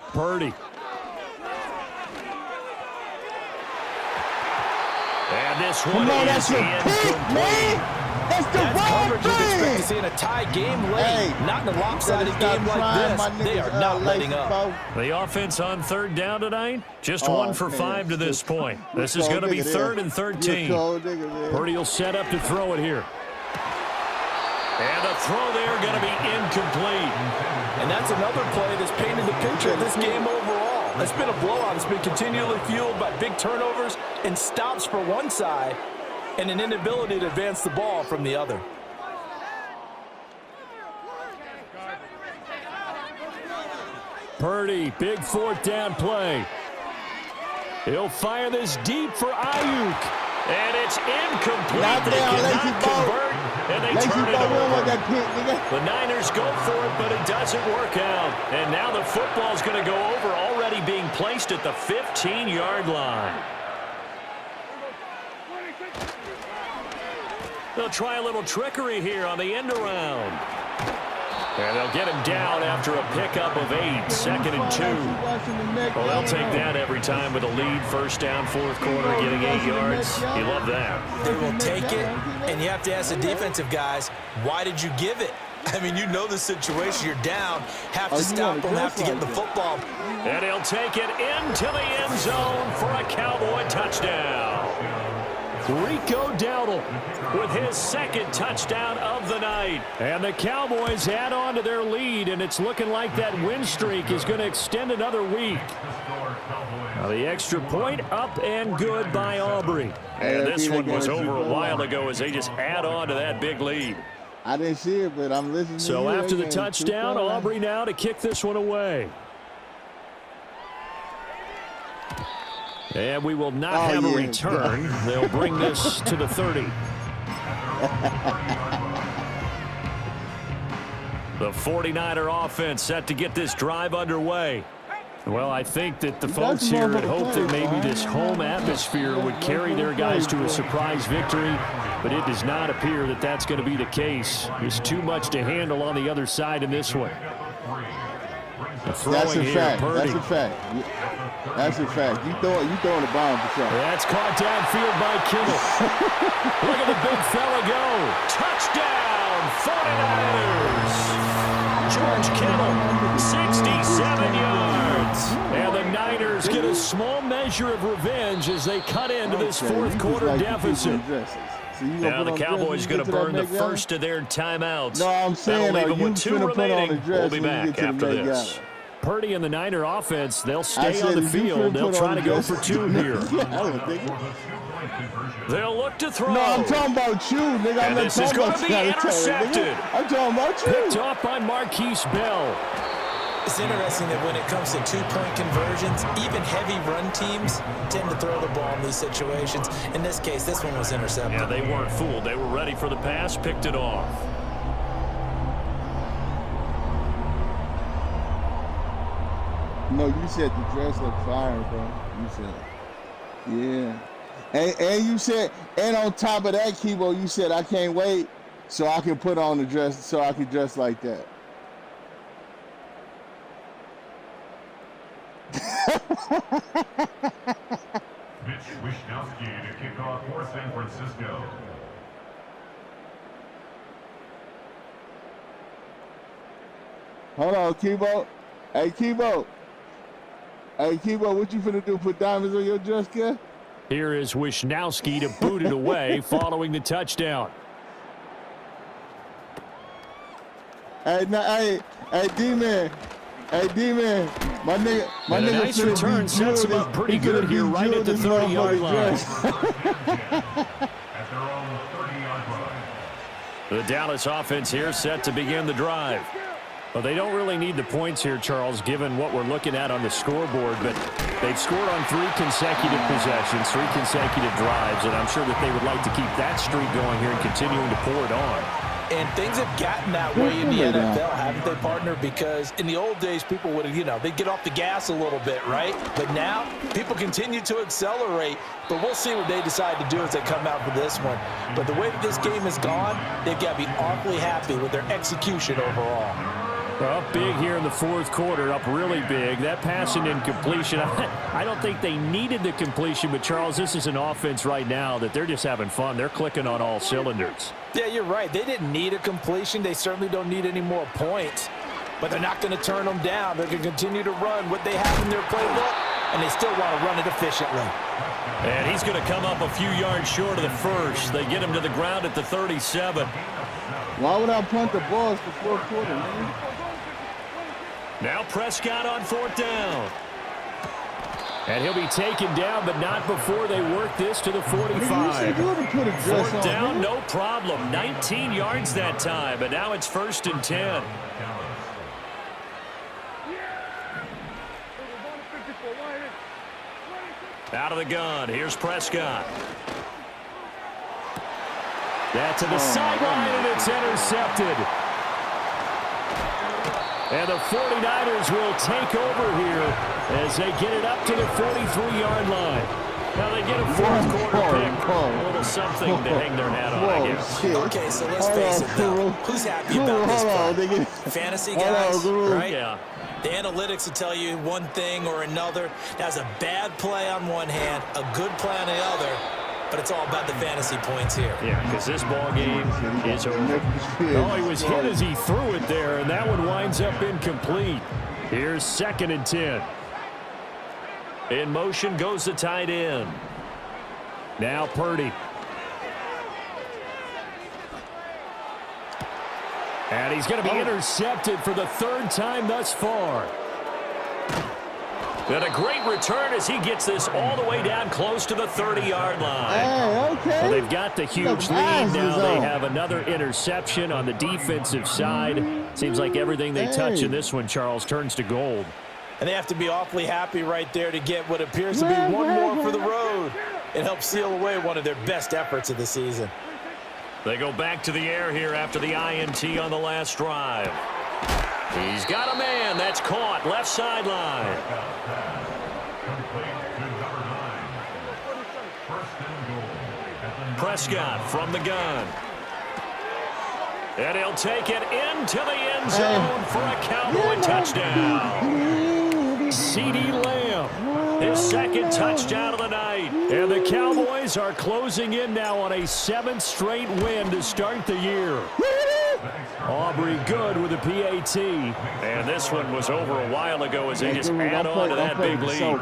Purdy. And this one is incomplete. That's coverage you'd expect to see in a tie game late. Not in a lopsided game like this. They are not letting up. The offense on third down tonight, just 1 for 5 to this point. This is going to be 3rd and 13. Purdy will set up to throw it here. And the throw there going to be incomplete. And that's another play that's painted the picture of this game overall. It's been a blowout. It's been continually fueled by big turnovers and stops for one side and an inability to advance the ball from the other. Purdy, big 4th down play. He'll fire this deep for Ayuk. And it's incomplete. They cannot convert, and they turn it over. The Niners go for it, but it doesn't work out. And now the football's going to go over, already being placed at the 15-yard line. They'll try a little trickery here on the end around. And they'll get him down after a pickup of 8, 2nd and 2. Well, they'll take that every time with a lead. 1st down, 4th quarter, getting 8 yards. You love that. They will take it, and you have to ask the defensive guys, why did you give it? I mean, you know the situation. You're down. Have to stop them, have to get the football. And he'll take it into the end zone for a Cowboy touchdown. Rico Dowdle with his 2nd touchdown of the night. And the Cowboys add on to their lead, and it's looking like that win streak is going to extend another week. Now the extra point up and good by Aubrey. And this one was over a while ago as they just add on to that big lead. I didn't see it, but I'm listening to you. So after the touchdown, Aubrey now to kick this one away. And we will not have a return. They'll bring this to the 30. The 49er offense set to get this drive underway. Well, I think that the folks here had hoped that maybe this home atmosphere would carry their guys to a surprise victory, but it does not appear that that's going to be the case. There's too much to handle on the other side in this one. That's a fact. That's a fact. That's a fact. You throwing the bomb for sure. That's caught downfield by Kittle. Look at the big fella go. Touchdown, 49ers. George Kittle, 67 yards. And the Niners get a small measure of revenge as they cut into this 4th quarter deficit. Now the Cowboys going to burn the first of their timeouts. No, I'm saying, that'll leave them with 2 remaining. We'll be back after this. Purdy and the Niner offense, they'll stay on the field. They'll try to go for 2 here. They'll look to throw. No, I'm talking about you, nigga. And this is going to be intercepted. I'm talking about you. Picked off by Marquise Bell. It's interesting that when it comes to 2-point conversions, even heavy run teams tend to throw the ball in these situations. In this case, this one was intercepted. Yeah, they weren't fooled. They were ready for the pass, picked it off. No, you said the dress looked fire, bro. You said, yeah. And you said, and on top of that, Kibo, you said I can't wait so I can put on the dress, so I can dress like that. Mitch Wishnowsky to kick off for San Francisco. Hold on, Kibo. Hey, Kibo. Hey, Kibo, what you finna do? Put diamonds on your dress, kid? Here is Wishnowsky to boot it away following the touchdown. Hey, D-Man. Hey, D-man. My nigga And a nice return sets him up pretty good here right at the 30-yard line. At their own 30-yard line. The Dallas offense here set to begin the drive. Well, they don't really need the points here, Charles, given what we're looking at on the scoreboard, but they've scored on 3 consecutive possessions, 3 consecutive drives, and I'm sure that they would like to keep that streak going here and continuing to pour it on. And things have gotten that way in the NFL, haven't they, partner? Because in the old days, people would have, they'd get off the gas a little bit, right? But now, people continue to accelerate. But we'll see what they decide to do as they come out for this one. But the way that this game has gone, they've got to be awfully happy with their execution overall. Well, up big here in the fourth quarter, up really big. That passing incompletion, I don't think they needed the completion, but, Charles, this is an offense right now that they're just having fun. They're clicking on all cylinders. Yeah, you're right. They didn't need a completion. They certainly don't need any more points. But they're not going to turn them down. They're going to continue to run what they have in their playbook, and they still want to run it efficiently. And he's going to come up a few yards short of the first. They get him to the ground at the 37. Why would I punt the balls for fourth quarter, man? Now Prescott on 4th down. And he'll be taken down, but not before they work this to the 45. 4th down, no problem. 19 yards that time, but now it's 1st and 10. Out of the gun, here's Prescott. That's to the sideline, and it's intercepted. And the 49ers will take over here as they get it up to the 43-yard line. Now they get a fourth quarter pick. A little something to hang their hat on, I guess. Okay, so let's face it, though. Who's happy about this play? Fantasy guys, right? Yeah. The analytics will tell you one thing or another. That's a bad play on one hand, a good play on the other. But it's all about the fantasy points here. Yeah, because this ball game is over. Oh, he was hit as he threw it there, and that one winds up incomplete. Here's 2nd and 10. In motion goes the tight end. Now Purdy. And he's going to be intercepted for the 3rd time thus far. And a great return as he gets this all the way down close to the 30-yard line. Hey, okay. Well, they've got the huge lead now. They have another interception on the defensive side. Seems like everything they touch in this one, Charles, turns to gold. And they have to be awfully happy right there to get what appears to be one more for the road. It helps seal away one of their best efforts of the season. They go back to the air here after the INT on the last drive. He's got a man. That's caught. Left sideline. Prescott from the gun. And he'll take it into the end zone for a Cowboy touchdown. CeeDee Lamb, his 2nd touchdown of the night. And the Cowboys are closing in now on a 7th straight win to start the year. Aubrey good with the PAT. And this one was over a while ago as they just add on to that big lead.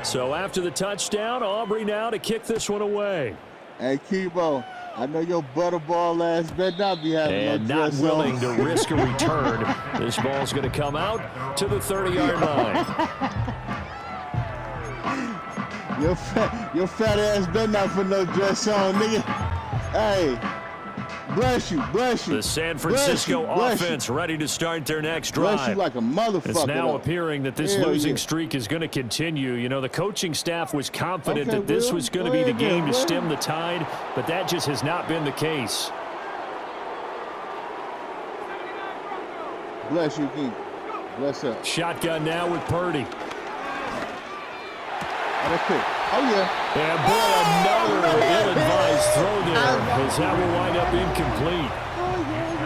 So after the touchdown, Aubrey now to kick this one away. Hey, Kibo, I know your butterball ass better not be having and no not dress willing on. to risk a return. This ball's going to come out to the 30-yard line. Your fat ass better not put no dress on, nigga. Hey, bless you. The San Francisco offense ready to start their next drive. Bless you like a motherfucker. It's now appearing that this losing streak is going to continue. You know, the coaching staff was confident that this was going to be the game to stem the tide, but that just has not been the case. Bless you, King. Bless up. Shotgun now with Purdy. that's quick. Oh, yeah. And boy, another ill-advised throw there, as that will wind up incomplete.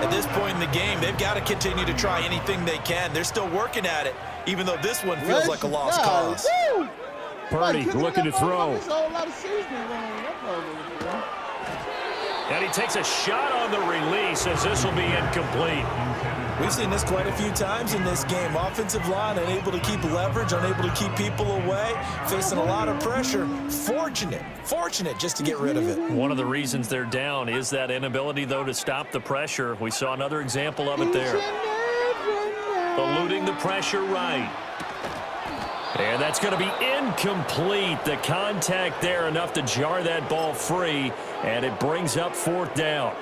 At this point in the game, they've got to continue to try anything they can. They're still working at it, even though this one feels like a lost cause. Purdy looking to throw. And he takes a shot on the release as this will be incomplete. We've seen this quite a few times in this game. Offensive line unable to keep leverage, unable to keep people away, facing a lot of pressure. Fortunate just to get rid of it. One of the reasons they're down is that inability, though, to stop the pressure. We saw another example of it there. Eluding the pressure right. And that's going to be incomplete. The contact there enough to jar that ball free, and it brings up 4th down.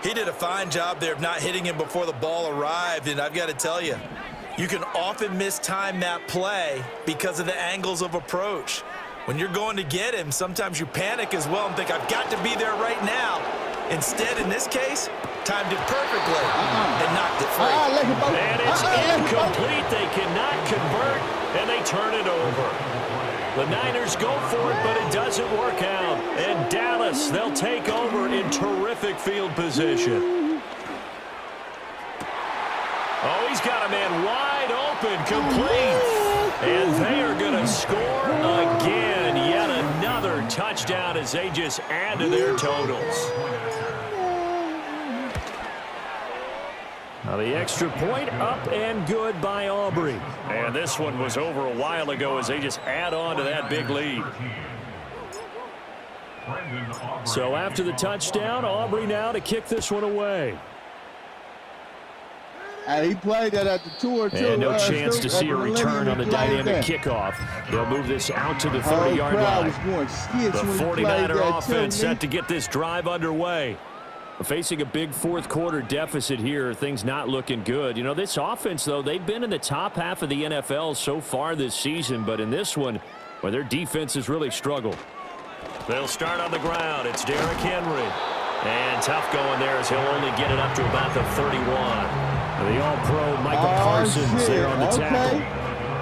He did a fine job there of not hitting him before the ball arrived, and I've got to tell you, you can often mistime that play because of the angles of approach. When you're going to get him, sometimes you panic as well and think, I've got to be there right now. Instead, in this case, timed it perfectly and knocked it free. And it's incomplete. They cannot convert, and they turn it over. The Niners go for it, but it doesn't work out. And Dallas, they'll take over in terrific field position. Oh, he's got a man wide open, complete. And they are going to score again. Yet another touchdown as they just add to their totals. Now the extra point up and good by Aubrey. And this one was over a while ago as they just add on to that big lead. So after the touchdown, Aubrey now to kick this one away. And he played that at the tour, too. And no chance to see a return on the dynamic kickoff. They'll move this out to the 30-yard line. The 49er offense set to get this drive underway. Facing a big fourth-quarter deficit here, things not looking good. You know, this offense, though, they've been in the top half of the NFL so far this season, but in this one, well, their defense has really struggled. They'll start on the ground. It's Derrick Henry. And tough going there as he'll only get it up to about the 31. The all-pro Michael Parsons there on the tackle.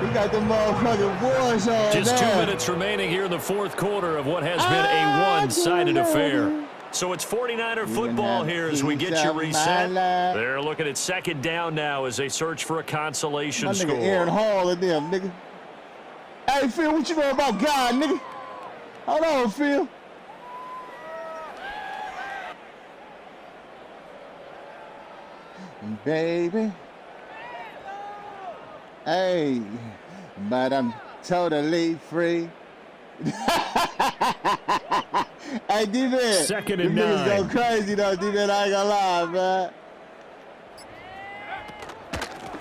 He got the motherfucking boys on. Just 2 minutes remaining here in the fourth quarter of what has been a one-sided affair. So it's 49er football here as we get you reset. They're looking at 2nd down now as they search for a consolation score. Aaron Hall and them, nigga. Hey, Phil, what you know about God, nigga? Hold on, Phil. Baby. Hey, but I'm totally free. Hey, D-Man. 2nd and 9. Niggas go crazy, though, D-Man. I ain't gonna lie, man.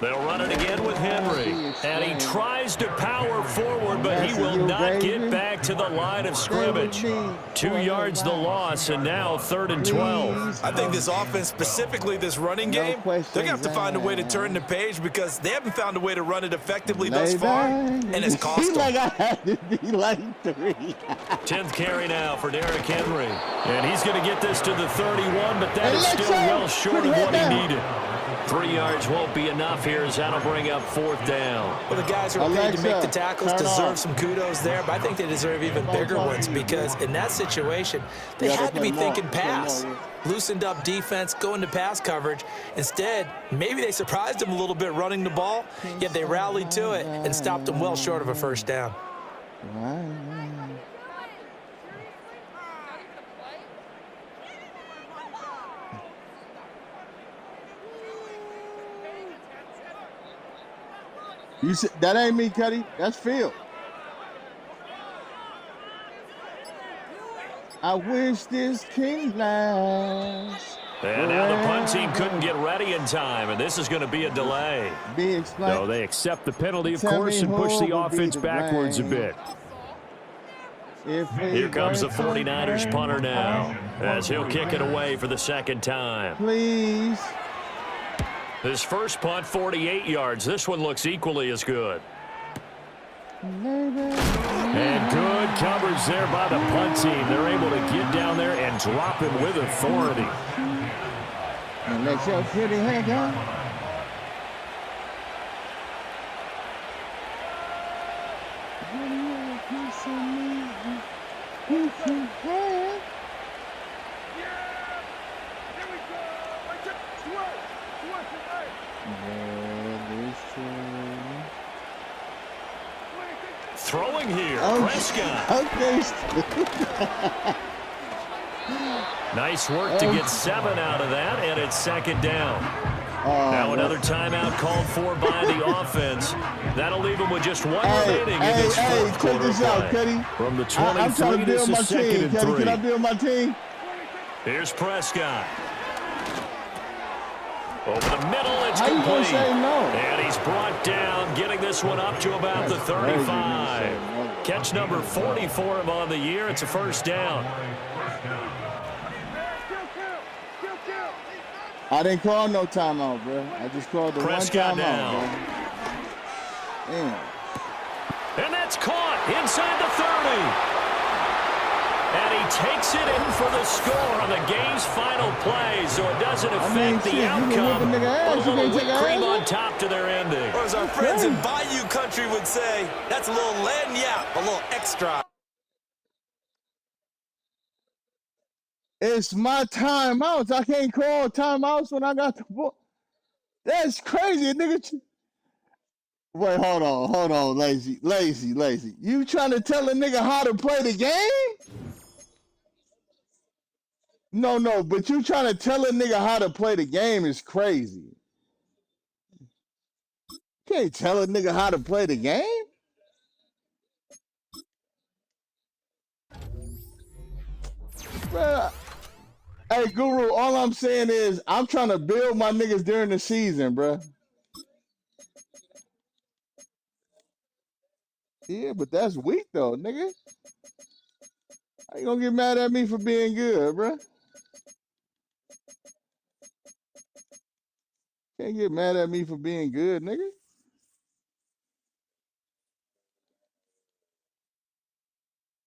They'll run it again with Henry. And he tries to power forward, but he will not get back to the line of scrimmage. 2 yards the loss, and now 3rd and 12. I think this offense, specifically this running game, they're going to have to find a way to turn the page because they haven't found a way to run it effectively thus far, and it's cost them. Like I had to be like 3. 10th carry now for Derrick Henry. And he's going to get this to the 31, but that is still well short of what he needed. 3 yards won't be enough here as that'll bring up 4th down. Well, the guys who are paid to make the tackles deserve some kudos there, but I think they deserve even bigger ones because in that situation, they had to be thinking pass. Loosened up defense, going to pass coverage. Instead, maybe they surprised them a little bit running the ball, yet they rallied to it and stopped them well short of a 1st down. You said that ain't me, Cuddy. That's Phil. I wish this can last. And now the punt team couldn't get ready in time, and this is going to be a delay. So they accept the penalty, of course, and push the offense backwards a bit. Here comes the 49ers punter now, as he'll kick it away for the 2nd time. Please. His first punt, 48 yards. This one looks equally as good. And good coverage there by the punt team. They're able to get down there and drop him with authority. And let your pretty head down. Throwing here, Prescott. Okay. Nice work to get 7 out of that, and it's second down. Now another timeout called for by the offense. That'll leave them with just one remaining in this fourth quarter check this out, Cuddy. From the I'm trying 23, to build my this is second team. and Cuddy, 3. can I build my team? Here's Prescott. Over the middle, it's How you gonna complete. say no? And he's brought down, getting this one up to about the 35. Catch number 40 for him on the year. It's a first down. I didn't call no timeout, bro. I just called the Prescott one timeout, down. bro. Damn. And that's caught inside the 30. And he takes it in for the score on the game's final play, so it doesn't affect the outcome. Put a little whipped cream on top to their ending. Or as our friends in Bayou Country would say, that's a little lagniappe, a little extra. It's my timeouts. I can't call timeouts when I got the ball. That's crazy, nigga. Wait, hold on, lazy. You trying to tell a nigga how to play the game? No, but you trying to tell a nigga how to play the game is crazy. You can't tell a nigga how to play the game? Bruh. Hey, Guru, all I'm saying is I'm trying to build my niggas during the season, bruh. Yeah, but that's weak, though, nigga. How you gonna get mad at me for being good, bruh? Can't get mad at me for being good, nigga.